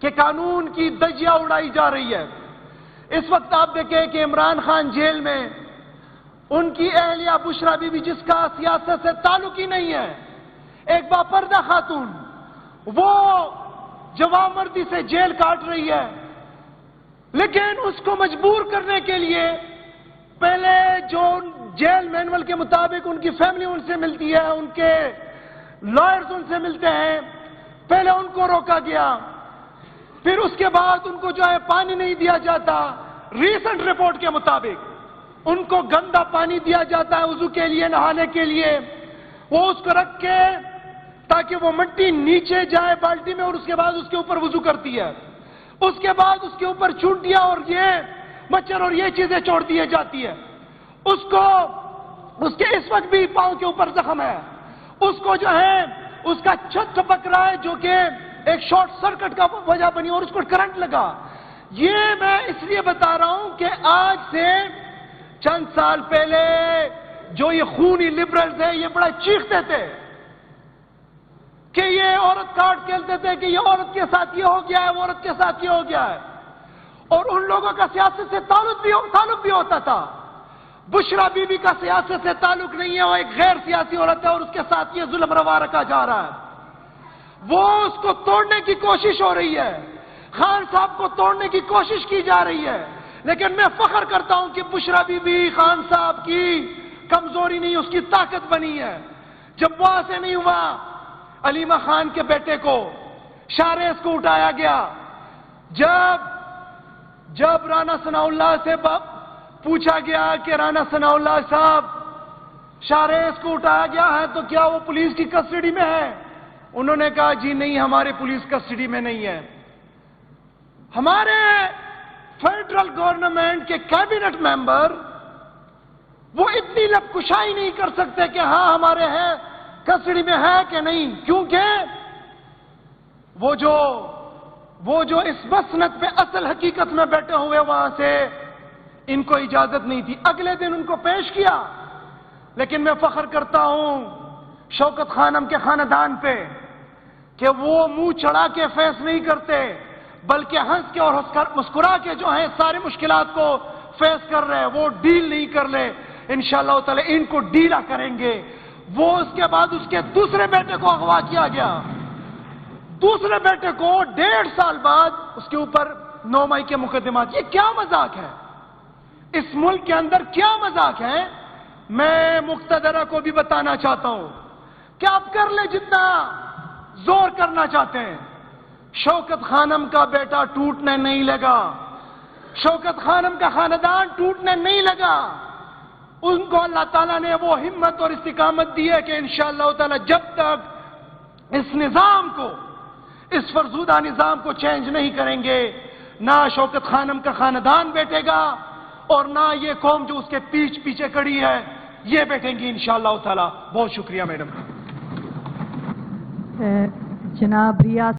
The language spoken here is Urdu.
کہ قانون کی دھجیاں اڑائی جا رہی ہے۔ اس وقت آپ دیکھیں کہ عمران خان جیل میں، ان کی اہلیہ بشرا بی بی جس کا سیاست سے تعلق ہی نہیں ہے، ایک باپردہ خاتون، وہ جوانمردی سے جیل کاٹ رہی ہے، لیکن اس کو مجبور کرنے کے لیے پہلے جو جیل مینول کے مطابق ان کی فیملی ان سے ملتی ہے، ان کے لائرز ان سے ملتے ہیں، پہلے ان کو روکا گیا، پھر اس کے بعد ان کو جو ہے پانی نہیں دیا جاتا، ریسنٹ رپورٹ کے مطابق ان کو گندا پانی دیا جاتا ہے وضو کے لیے، نہانے کے لیے، وہ اس کو رکھ کے تاکہ وہ مٹی نیچے جائے بالٹی میں، اور اس کے بعد اس کے اوپر وضو کرتی ہے، اس کے بعد اس کے اوپر چونٹیاں اور یہ مچھر اور یہ چیزیں چھوڑ دی جاتی ہے، اس کو اس کے اس وقت بھی پاؤں کے اوپر زخم ہے، اس کو جو ہے اس کا چھت ٹپک رہا ہے جو کہ ایک شارٹ سرکٹ کا وجہ بنی اور اس کو کرنٹ لگا۔ یہ میں اس لیے بتا رہا ہوں کہ آج سے چند سال پہلے جو یہ خونی لبرلز ہیں یہ بڑا چیختے تھے کہ یہ عورت کارڈ کھیلتے تھے کہ یہ عورت کے ساتھ یہ ہو گیا ہے، وہ عورت کے ساتھ یہ ہو گیا ہے، اور ان لوگوں کا سیاست سے تعلق بھی ہوتا تھا۔ بشرا بی بی کا سیاست سے تعلق نہیں ہے، وہ ایک غیر سیاسی عورت ہے اور اس کے ساتھ یہ ظلم روا رکھا جا رہا ہے، وہ اس کو توڑنے کی کوشش ہو رہی ہے، خان صاحب کو توڑنے کی کوشش کی جا رہی ہے، لیکن میں فخر کرتا ہوں کہ بشرا بی بی خان صاحب کی کمزوری نہیں، اس کی طاقت بنی ہے۔ جب وہاں سے نہیں ہوا، علیمہ خان کے بیٹے کو شاریس کو اٹھایا گیا، جب رانا ثناء اللہ سے پوچھا گیا کہ رانا ثناء اللہ صاحب شاریس کو اٹھایا گیا ہے تو کیا وہ پولیس کی کسٹڈی میں ہے؟ انہوں نے کہا جی نہیں، ہمارے پولیس کسٹڈی میں نہیں ہے۔ ہمارے فیڈرل گورنمنٹ کے کیبنٹ ممبر وہ اتنی لب کشائی نہیں کر سکتے کہ ہاں ہمارے ہیں کسٹڈی میں ہے کہ نہیں، کیونکہ وہ جو اس مسند پہ اصل حقیقت میں بیٹھے ہوئے وہاں سے ان کو اجازت نہیں تھی۔ اگلے دن ان کو پیش کیا، لیکن میں فخر کرتا ہوں شوکت خانم کے خاندان پہ کہ وہ منہ چڑھا کے فیس نہیں کرتے، بلکہ ہنس کے اور مسکرا کے جو ہیں ساری مشکلات کو فیس کر رہے ہیں، وہ ڈیل نہیں کر لے، انشاءاللہ تعالی ان کو ڈیلا کریں گے۔ وہ اس کے بعد اس کے دوسرے بیٹے کو اغوا کیا گیا، دوسرے بیٹے کو 1.5 سال بعد اس کے اوپر 9 مئی کے مقدمات۔ یہ کیا مذاق ہے؟ اس ملک کے اندر کیا مذاق ہے؟ میں مقتدرہ کو بھی بتانا چاہتا ہوں کہ آپ کر لیں جتنا زور کرنا چاہتے ہیں، شوکت خانم کا بیٹا ٹوٹنے نہیں لگا، شوکت خانم کا خاندان ٹوٹنے نہیں لگا۔ ان کو اللہ تعالیٰ نے وہ ہمت اور استقامت دی ہے کہ انشاءاللہ تعالیٰ جب تک اس نظام کو، اس فرسودہ نظام کو چینج نہیں کریں گے، نہ شوکت خانم کا خاندان بیٹھے گا اور نہ یہ قوم جو اس کے پیچھے کڑی ہے یہ بیٹھیں گی انشاءاللہ تعالیٰ۔ بہت شکریہ میڈم۔ جناب ریاض